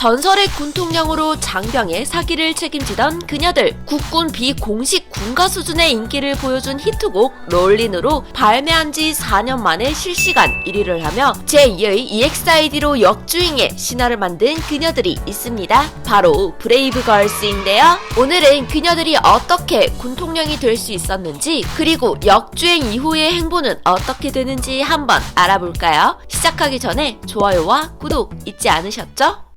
전설의 군통령으로 장병의 사기를 책임지던 그녀들, 국군 비공식 군가 수준의 인기를 보여준 히트곡 롤린으로 발매한 지 4년 만에 실시간 1위를 하며 제2의 EXID로 역주행의 신화를 만든 그녀들이 있습니다. 바로 브레이브걸스인데요. 오늘은 그녀들이 어떻게 군통령이 될 수 있었는지, 그리고 역주행 이후의 행보는 어떻게 되는지 한번 알아볼까요? 시작하기 전에 좋아요와 구독 잊지 않으셨죠?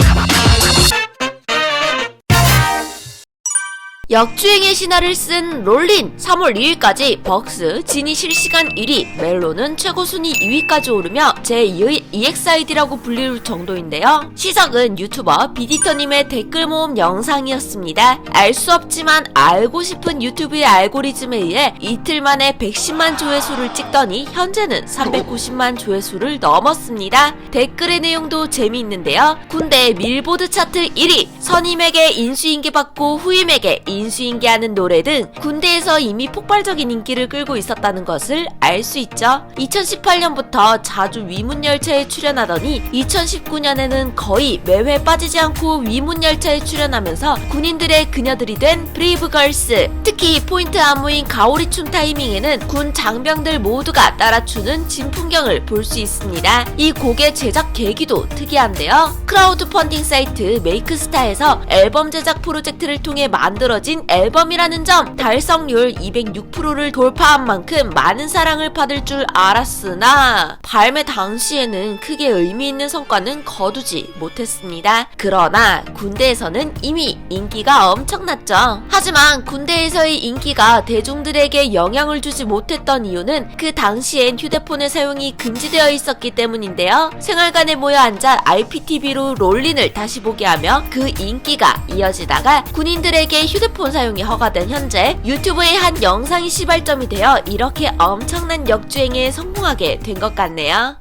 역주행의 신화를 쓴 롤린 3월 2일까지 벅스 진이 실시간 1위, 멜론은 최고 순위 2위까지 오르며 제2의 EXID라고 불릴 정도인데요. 시작은 유튜버 비디터님의 댓글 모음 영상이었습니다. 알 수 없지만 알고 싶은 유튜브의 알고리즘에 의해 이틀 만에 110만 조회수를 찍더니 현재는 390만 조회수를 넘었습니다. 댓글의 내용도 재미있는데요. 군대 밀보드 차트 1위, 선임에게 인수인계받고 후임에게 인수인계하는 노래 등 군대에서 이미 폭발적인 인기를 끌고 있었다는 것을 알 수 있죠. 2018년부터 자주 위문열차에 출연하더니 2019년에는 거의 매회 빠지지 않고 위문열차에 출연하면서 군인들의 그녀들이 된 브레이브걸스. 특히 포인트 안무인 가오리춤 타이밍에는 군 장병들 모두가 따라추는 진풍경을 볼 수 있습니다. 이 곡의 제작 계기도 특이한데요. 크라우드 펀딩 사이트 메이크스타에서 앨범 제작 프로젝트를 통해 만들어진 앨범이라는 점, 달성률 206%를 돌파한 만큼 많은 사랑을 받을 줄 알았으나 발매 당시에는 크게 의미 있는 성과는 거두지 못했습니다. 그러나 군대에서는 이미 인기가 엄청났죠. 하지만 군대에서의 인기가 대중들에게 영향을 주지 못했던 이유는 그 당시엔 휴대폰의 사용이 금지되어 있었기 때문인데요. 생활관에 모여 앉아 IPTV로 롤린을 다시 보게 하며 그 인기가 이어지다가 군인들에게 휴대폰 사용이 허가된 현재 유튜브의 한 영상이 시발점이 되어 이렇게 엄청난 역주행에 성공하게 된 것 같네요.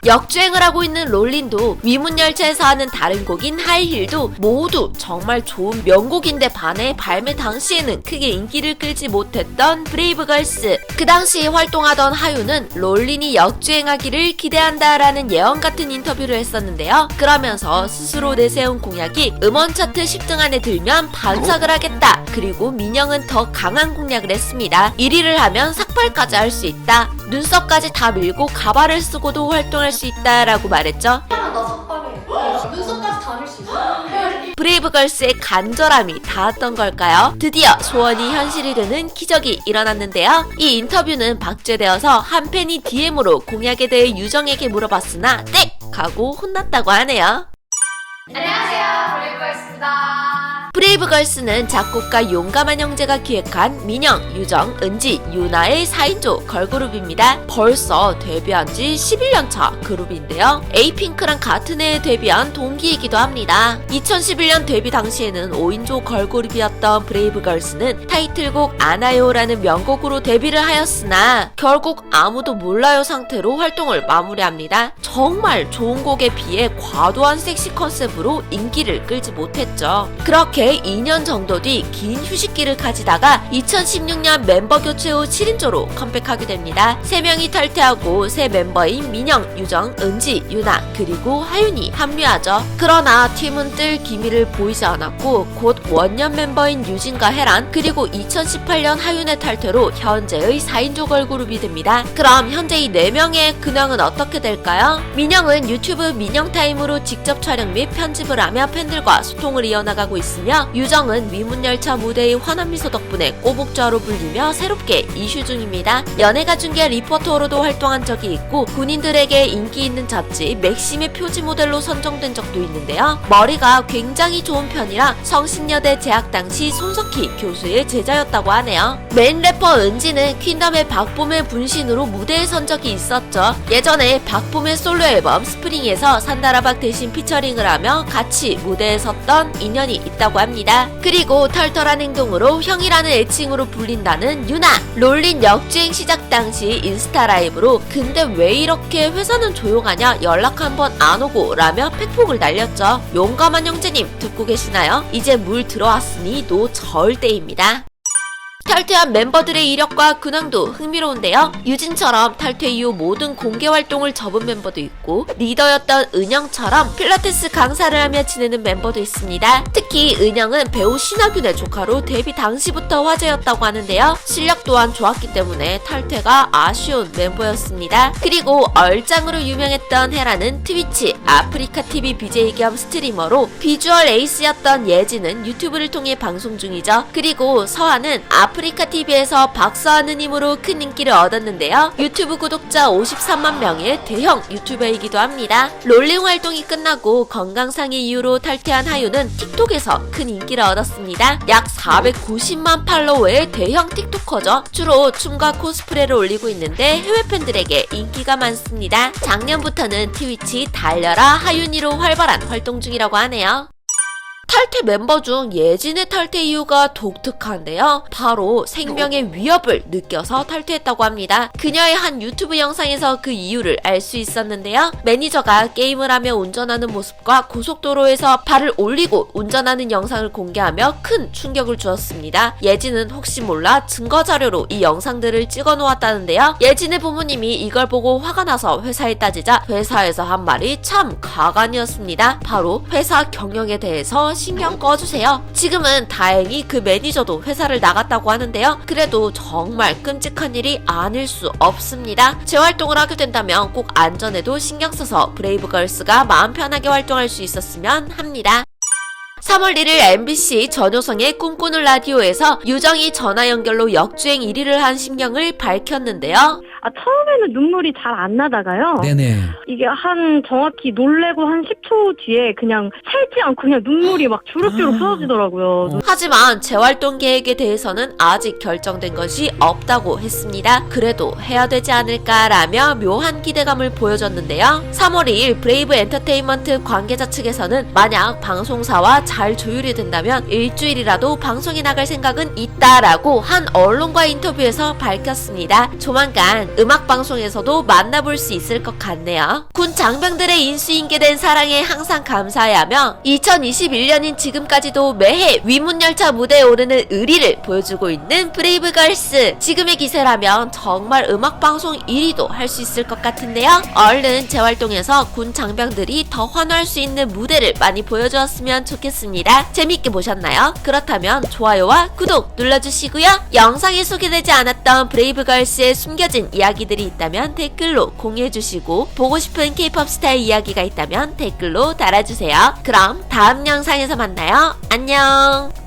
역주행을 하고 있는 롤린도 위문열차에서 하는 다른 곡인 하이힐도 모두 정말 좋은 명곡인데 반해 발매 당시에는 크게 인기를 끌지 못했던 브레이브걸스. 그 당시 활동하던 하유는 롤린이 역주행하기를 기대한다라는 예언 같은 인터뷰를 했었는데요. 그러면서 스스로 내세운 공약이 음원 차트 10등 안에 들면 반삭을 하겠다. 그리고 민영은 더 강한 공약을 했습니다. 1위를 하면 삭발까지 할 수 있다. 눈썹까지 다 밀고 가발을 쓰고도 활동할 수 있다라고 말했죠. 눈썹까지 다 밀 수 있어. 브레이브걸스의 간절함이 닿았던 걸까요? 드디어 소원이 현실이 되는 기적이 일어났는데요. 이 인터뷰는 박제되어서 한 팬이 DM으로 공약에 대해 유정에게 물어봤으나 땡! 하고 혼났다고 하네요. 안녕하세요, 브레이브걸스입니다. 브레이브걸스는 작곡가 용감한 형제가 기획한 민영, 유정, 은지, 유나의 4인조 걸그룹입니다. 벌써 데뷔한 지 11년차 그룹인데요. 에이핑크랑 같은 해에 데뷔한 동기이기도 합니다. 2011년 데뷔 당시에는 5인조 걸그룹이었던 브레이브걸스는 타이틀곡 아나요라는 명곡으로 데뷔를 하였으나 결국 아무도 몰라요 상태로 활동을 마무리합니다. 정말 좋은 곡에 비해 과도한 섹시 컨셉으로 인기를 끌지 못했죠. 그렇게 2년 정도 뒤 긴 휴식기를 가지다가 2016년 멤버 교체 후 7인조로 컴백하게 됩니다. 3명이 탈퇴하고 새 멤버인 민영, 유정, 은지, 유나, 그리고 하윤이 합류하죠. 그러나 팀은 뜰 기미를 보이지 않았고 곧 원년 멤버인 유진과 혜란, 그리고 2018년 하윤의 탈퇴로 현재의 4인조 걸그룹이 됩니다. 그럼 현재 이 4명의 근황은 어떻게 될까요? 민영은 유튜브 민영타임으로 직접 촬영 및 편집을 하며 팬들과 소통을 이어나가고 있으며, 유정은 위문열차 무대의 환한 미소 덕분에 꼬북좌로 불리며 새롭게 이슈 중입니다. 연예가 중계 리포터로도 활동한 적이 있고 군인들에게 인기 있는 잡지 맥심의 표지 모델로 선정된 적도 있는데요. 머리가 굉장히 좋은 편이라 성신여대 재학 당시 손석희 교수의 제자였다고 하네요. 메인 래퍼 은지는 퀸덤의 박봄의 분신으로 무대에 선 적이 있었죠. 예전에 박봄의 솔로 앨범 스프링에서 산다라박 대신 피처링을 하며 같이 무대에 섰던 인연이 있다고 합니다. 그리고 털털한 행동으로 형이라는 애칭으로 불린다는 유나. 롤린 역주행 시작 당시 인스타 라이브로 근데 왜 이렇게 회사는 조용하냐, 연락 한번 안 오고 라며 팩폭을 날렸죠. 용감한 형제님 듣고 계시나요? 이제 물 들어왔으니 노 저을 때입니다. 탈퇴한 멤버들의 이력과 근황도 흥미로운데요. 유진처럼 탈퇴 이후 모든 공개 활동을 접은 멤버도 있고, 리더였던 은영처럼 필라테스 강사를 하며 지내는 멤버도 있습니다. 특히 은영은 배우 신하균의 조카로 데뷔 당시부터 화제였다고 하는데요. 실력 또한 좋았기 때문에 탈퇴가 아쉬운 멤버였습니다. 그리고 얼짱으로 유명했던 헤라는 트위치 아프리카TV BJ 겸 스트리머로 비주얼 에이스였던 예지는 유튜브를 통해 방송 중이죠. 그리고 서한은 아프리카TV에서 박서하는 힘으로 큰 인기를 얻었는데요. 유튜브 구독자 53만 명의 대형 유튜버이기도 합니다. 롤링 활동이 끝나고 건강상의 이유로 탈퇴한 하유는 틱톡에서 큰 인기를 얻었습니다. 약 490만 팔로워의 대형 틱톡커죠. 주로 춤과 코스프레를 올리고 있는데 해외 팬들에게 인기가 많습니다. 작년부터는 트위치 달려라 하윤이로 활발한 활동 중이라고 하네요. 탈퇴 멤버 중 예진의 탈퇴 이유가 독특한데요. 바로 생명의 위협을 느껴서 탈퇴했다고 합니다. 그녀의 한 유튜브 영상에서 그 이유를 알 수 있었는데요. 매니저가 게임을 하며 운전하는 모습과 고속도로에서 발을 올리고 운전하는 영상을 공개하며 큰 충격을 주었습니다. 예진은 혹시 몰라 증거자료로 이 영상들을 찍어 놓았다는데요. 예진의 부모님이 이걸 보고 화가 나서 회사에 따지자 회사에서 한 말이 참 가관이었습니다. 바로 회사 경영에 대해서 신경 꺼주세요. 지금은 다행히 그 매니저도 회사를 나갔다고 하는데요. 그래도 정말 끔찍한 일이 아닐 수 없습니다. 재활동을 하게 된다면 꼭 안전에도 신경 써서 브레이브걸스가 마음 편하게 활동할 수 있었으면 합니다. 3월 1일 MBC 전효성의 꿈꾸는 라디오에서 유정이 전화 연결로 역주행 1위를 한 심경을 밝혔는데요. 처음에는 눈물이 잘 안 나다가요. 네네. 이게 정확히 놀래고 한 10초 뒤에 그냥 살지 않고 그냥 눈물이 막 주룩주룩 쏟아지더라고요. 하지만 재활동 계획에 대해서는 아직 결정된 것이 없다고 했습니다. 그래도 해야 되지 않을까라며 묘한 기대감을 보여줬는데요. 3월 2일 브레이브 엔터테인먼트 관계자 측에서는 만약 방송사와 잘 조율이 된다면 일주일이라도 방송에 나갈 생각은 있다라고 한 언론과 인터뷰에서 밝혔습니다. 조만간 음악방송에서도 만나볼 수 있을 것 같네요. 군 장병들의 인수인계된 사랑에 항상 감사해하며 2021년인 지금까지도 매해 위문열차 무대에 오르는 의리를 보여주고 있는 브레이브걸스. 지금의 기세라면 정말 음악방송 1위도 할 수 있을 것 같은데요. 얼른 재활동에서 군 장병들이 더 환호할 수 있는 무대를 많이 보여주었으면 좋겠습니다. 재밌게 보셨나요? 그렇다면 좋아요와 구독 눌러주시고요. 영상에 소개되지 않았던 브레이브걸스의 숨겨진 이야기들이 있다면 댓글로 공유해주시고 보고 싶은 K-POP 스타일 이야기가 있다면 댓글로 달아주세요. 그럼 다음 영상에서 만나요. 안녕.